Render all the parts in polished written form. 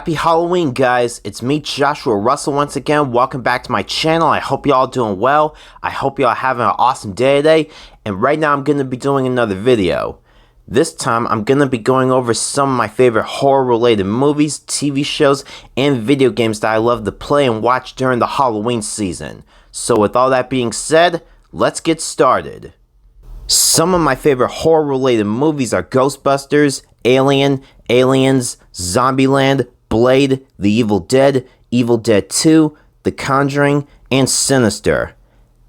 Happy Halloween, guys. It's me, Joshua Russell, once again. Welcome back to my channel. I hope y'all doing well. I hope y'all having an awesome day today. And right now I'm going to be doing another video. This time I'm going to be going over some of my favorite horror-related movies, TV shows, and video games that I love to play and watch during the Halloween season. So with all that being said, let's get started. Some of my favorite horror-related movies are Ghostbusters, Alien, Aliens, Zombieland, Blade, The Evil Dead 2, The Conjuring, and Sinister.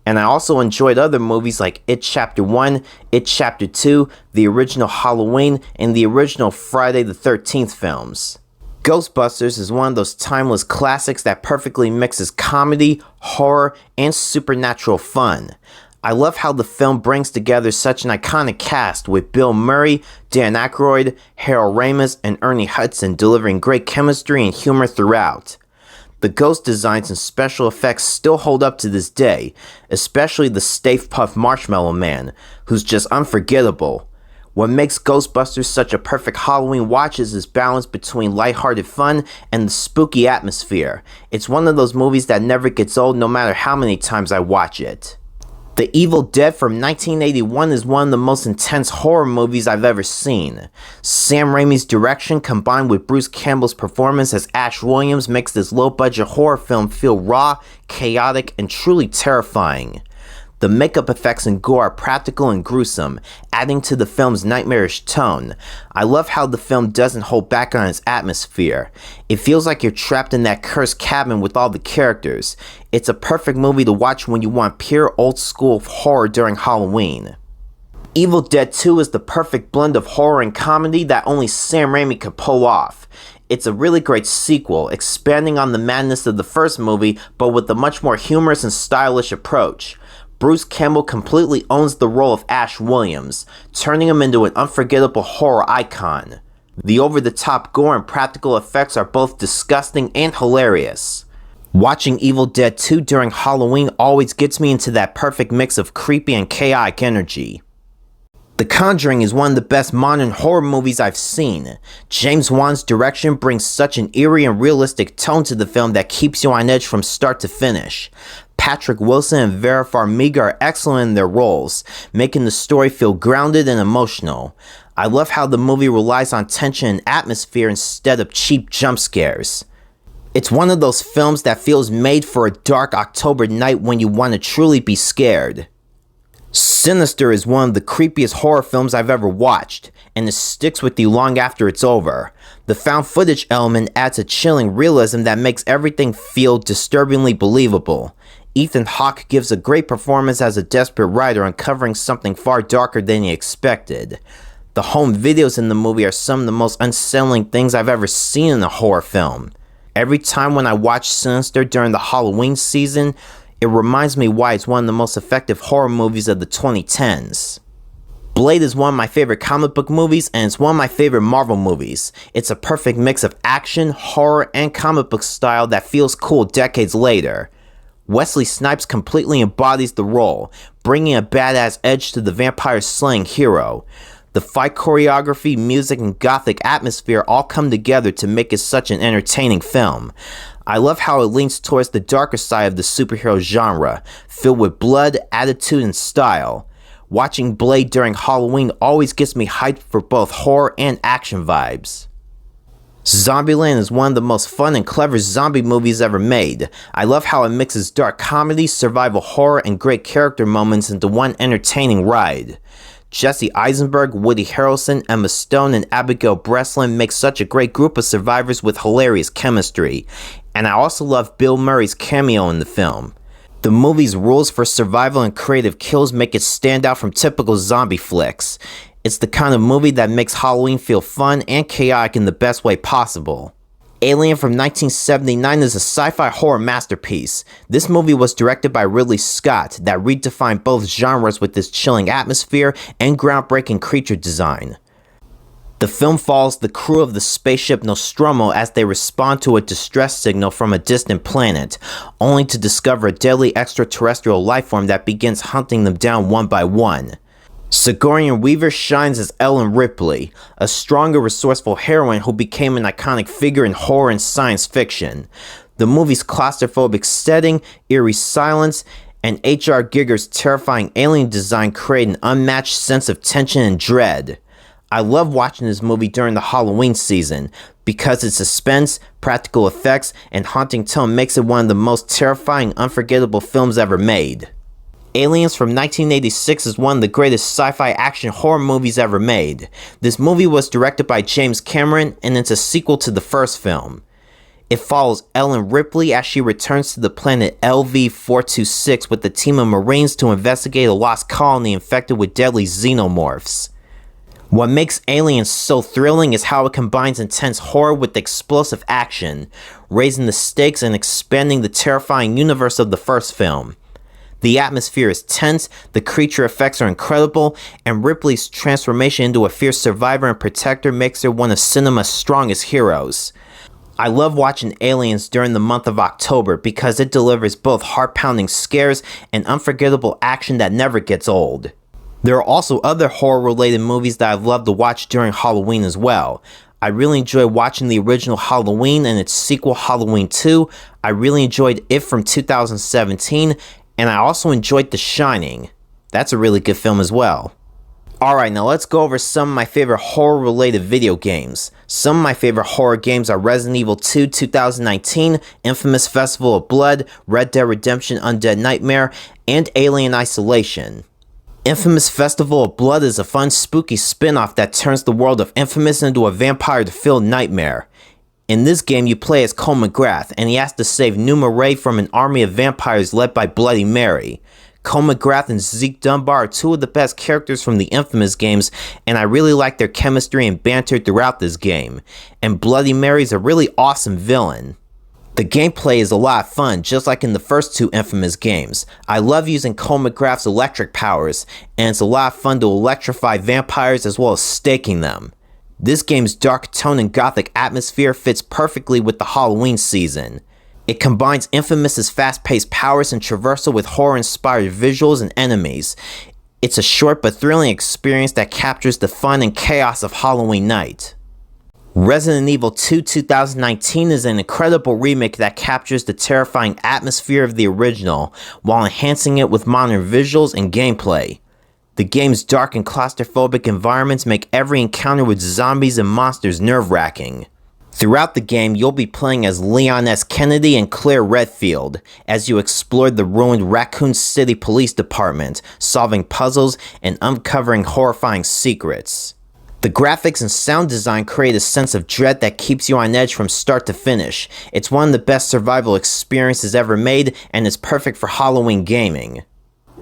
And I also enjoyed other movies like It Chapter 1, It Chapter 2, the original Halloween, and the original Friday the 13th films. Ghostbusters is one of those timeless classics that perfectly mixes comedy, horror, and supernatural fun. I love how the film brings together such an iconic cast with Bill Murray, Dan Aykroyd, Harold Ramis, and Ernie Hudson delivering great chemistry and humor throughout. The ghost designs and special effects still hold up to this day, especially the Stay Puft Marshmallow Man, who's just unforgettable. What makes Ghostbusters such a perfect Halloween watch is this balance between lighthearted fun and the spooky atmosphere. It's one of those movies that never gets old no matter how many times I watch it. The Evil Dead from 1981 is one of the most intense horror movies I've ever seen. Sam Raimi's direction combined with Bruce Campbell's performance as Ash Williams makes this low-budget horror film feel raw, chaotic, and truly terrifying. The makeup effects and gore are practical and gruesome, adding to the film's nightmarish tone. I love how the film doesn't hold back on its atmosphere. It feels like you're trapped in that cursed cabin with all the characters. It's a perfect movie to watch when you want pure old-school horror during Halloween. Evil Dead 2 is the perfect blend of horror and comedy that only Sam Raimi could pull off. It's a really great sequel, expanding on the madness of the first movie, but with a much more humorous and stylish approach. Bruce Campbell completely owns the role of Ash Williams, turning him into an unforgettable horror icon. The over-the-top gore and practical effects are both disgusting and hilarious. Watching Evil Dead 2 during Halloween always gets me into that perfect mix of creepy and chaotic energy. The Conjuring is one of the best modern horror movies I've seen. James Wan's direction brings such an eerie and realistic tone to the film that keeps you on edge from start to finish. Patrick Wilson and Vera Farmiga are excellent in their roles, making the story feel grounded and emotional. I love how the movie relies on tension and atmosphere instead of cheap jump scares. It's one of those films that feels made for a dark October night when you want to truly be scared. Sinister is one of the creepiest horror films I've ever watched, and it sticks with you long after it's over. The found footage element adds a chilling realism that makes everything feel disturbingly believable. Ethan Hawke gives a great performance as a desperate writer uncovering something far darker than he expected. The home videos in the movie are some of the most unsettling things I've ever seen in a horror film. Every time when I watch Sinister during the Halloween season, it reminds me why it's one of the most effective horror movies of the 2010s. Blade is one of my favorite comic book movies, and it's one of my favorite Marvel movies. It's a perfect mix of action, horror, and comic book style that feels cool decades later. Wesley Snipes completely embodies the role, bringing a badass edge to the vampire-slaying hero. The fight choreography, music, and gothic atmosphere all come together to make it such an entertaining film. I love how it leans towards the darker side of the superhero genre, filled with blood, attitude, and style. Watching Blade during Halloween always gets me hyped for both horror and action vibes. Zombieland is one of the most fun and clever zombie movies ever made. I love how it mixes dark comedy, survival horror, and great character moments into one entertaining ride. Jesse Eisenberg, Woody Harrelson, Emma Stone, and Abigail Breslin make such a great group of survivors with hilarious chemistry. And I also love Bill Murray's cameo in the film. The movie's rules for survival and creative kills make it stand out from typical zombie flicks. It's the kind of movie that makes Halloween feel fun and chaotic in the best way possible. Alien from 1979 is a sci-fi horror masterpiece. This movie was directed by Ridley Scott that redefined both genres with its chilling atmosphere and groundbreaking creature design. The film follows the crew of the spaceship Nostromo as they respond to a distress signal from a distant planet, only to discover a deadly extraterrestrial lifeform that begins hunting them down one by one. Sigourney Weaver shines as Ellen Ripley, a stronger, resourceful heroine who became an iconic figure in horror and science fiction. The movie's claustrophobic setting, eerie silence, and H.R. Giger's terrifying alien design create an unmatched sense of tension and dread. I love watching this movie during the Halloween season because its suspense, practical effects, and haunting tone makes it one of the most terrifying, unforgettable films ever made. Aliens from 1986 is one of the greatest sci-fi action horror movies ever made. This movie was directed by James Cameron, and it's a sequel to the first film. It follows Ellen Ripley as she returns to the planet LV-426 with a team of Marines to investigate a lost colony infected with deadly xenomorphs. What makes Aliens so thrilling is how it combines intense horror with explosive action, raising the stakes and expanding the terrifying universe of the first film. The atmosphere is tense, the creature effects are incredible, and Ripley's transformation into a fierce survivor and protector makes her one of cinema's strongest heroes. I love watching Aliens during the month of October because it delivers both heart-pounding scares and unforgettable action that never gets old. There are also other horror-related movies that I've loved to watch during Halloween as well. I really enjoyed watching the original Halloween and its sequel Halloween 2. I really enjoyed It from 2017, and I also enjoyed The Shining. That's a really good film as well. Alright, now let's go over some of my favorite horror-related video games. Some of my favorite horror games are Resident Evil 2 2019, Infamous Festival of Blood, Red Dead Redemption Undead Nightmare, and Alien Isolation. Infamous Festival of Blood is a fun, spooky spin-off that turns the world of Infamous into a vampire-filled nightmare. In this game, you play as Cole McGrath, and he has to save Numa Ray from an army of vampires led by Bloody Mary. Cole McGrath and Zeke Dunbar are two of the best characters from the Infamous games, and I really like their chemistry and banter throughout this game. And Bloody Mary's a really awesome villain. The gameplay is a lot of fun, just like in the first two Infamous games. I love using Cole McGrath's electric powers, and it's a lot of fun to electrify vampires as well as staking them. This game's dark tone and gothic atmosphere fits perfectly with the Halloween season. It combines Infamous's fast-paced powers and traversal with horror-inspired visuals and enemies. It's a short but thrilling experience that captures the fun and chaos of Halloween night. Resident Evil 2 2019 is an incredible remake that captures the terrifying atmosphere of the original, while enhancing it with modern visuals and gameplay. The game's dark and claustrophobic environments make every encounter with zombies and monsters nerve-wracking. Throughout the game, you'll be playing as Leon S. Kennedy and Claire Redfield, as you explore the ruined Raccoon City Police Department, solving puzzles and uncovering horrifying secrets. The graphics and sound design create a sense of dread that keeps you on edge from start to finish. It's one of the best survival experiences ever made, and is perfect for Halloween gaming.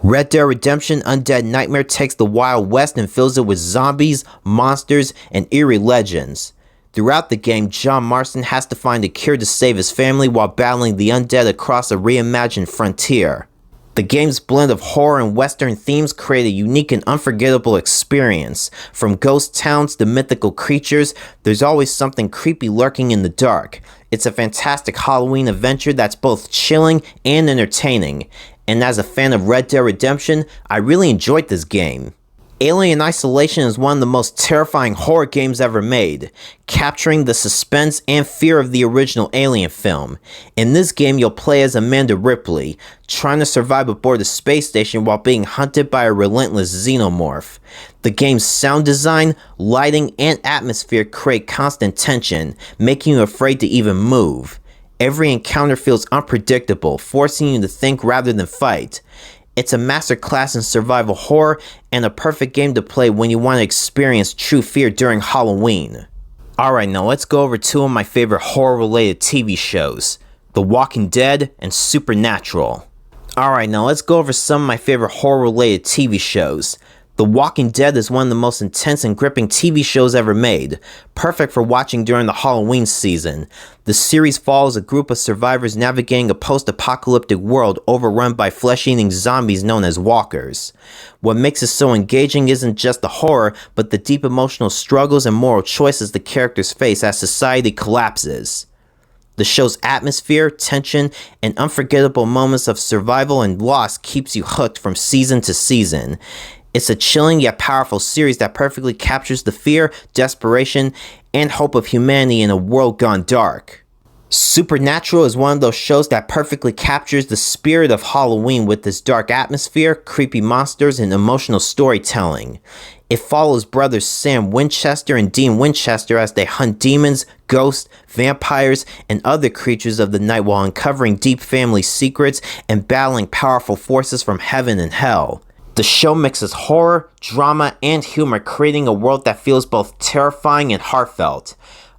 Red Dead Redemption Undead Nightmare takes the Wild West and fills it with zombies, monsters, and eerie legends. Throughout the game, John Marston has to find a cure to save his family while battling the undead across a reimagined frontier. The game's blend of horror and western themes create a unique and unforgettable experience. From ghost towns to mythical creatures, there's always something creepy lurking in the dark. It's a fantastic Halloween adventure that's both chilling and entertaining. And as a fan of Red Dead Redemption, I really enjoyed this game. Alien Isolation is one of the most terrifying horror games ever made, capturing the suspense and fear of the original Alien film. In this game, you'll play as Amanda Ripley, trying to survive aboard a space station while being hunted by a relentless xenomorph. The game's sound design, lighting, and atmosphere create constant tension, making you afraid to even move. Every encounter feels unpredictable, forcing you to think rather than fight. It's a masterclass in survival horror and a perfect game to play when you want to experience true fear during Halloween. Alright, now let's go over two of my favorite horror-related TV shows, The Walking Dead and Supernatural. Alright, now let's go over some of my favorite horror-related TV shows. The Walking Dead is one of the most intense and gripping TV shows ever made, perfect for watching during the Halloween season. The series follows a group of survivors navigating a post-apocalyptic world overrun by flesh-eating zombies known as walkers. What makes it so engaging isn't just the horror, but the deep emotional struggles and moral choices the characters face as society collapses. The show's atmosphere, tension, and unforgettable moments of survival and loss keeps you hooked from season to season. It's a chilling yet powerful series that perfectly captures the fear, desperation, and hope of humanity in a world gone dark. Supernatural is one of those shows that perfectly captures the spirit of Halloween with its dark atmosphere, creepy monsters, and emotional storytelling. It follows brothers Sam Winchester and Dean Winchester as they hunt demons, ghosts, vampires, and other creatures of the night while uncovering deep family secrets and battling powerful forces from heaven and hell. The show mixes horror, drama, and humor, creating a world that feels both terrifying and heartfelt.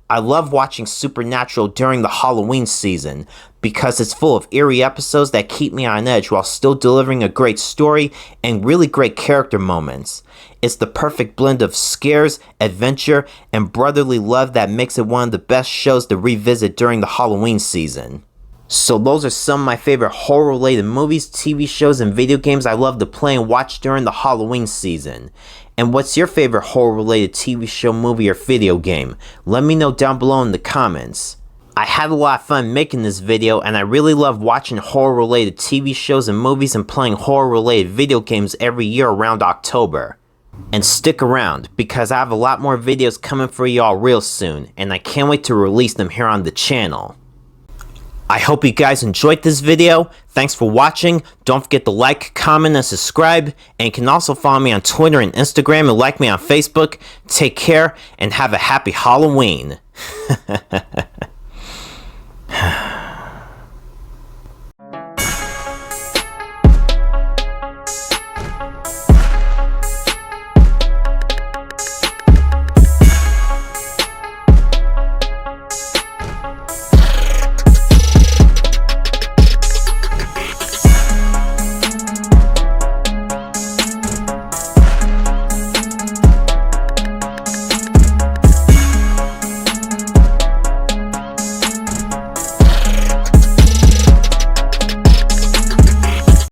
I love watching Supernatural during the Halloween season because it's full of eerie episodes that keep me on edge while still delivering a great story and really great character moments. It's the perfect blend of scares, adventure, and brotherly love that makes it one of the best shows to revisit during the Halloween season. So those are some of my favorite horror-related movies, TV shows, and video games I love to play and watch during the Halloween season. And what's your favorite horror-related TV show, movie, or video game? Let me know down below in the comments. I had a lot of fun making this video, and I really love watching horror-related TV shows and movies and playing horror-related video games every year around October. And stick around, because I have a lot more videos coming for y'all real soon, and I can't wait to release them here on the channel. I hope you guys enjoyed this video. Thanks for watching. Don't forget to like, comment, and subscribe. And you can also follow me on Twitter and Instagram and like me on Facebook. Take care and have a happy Halloween.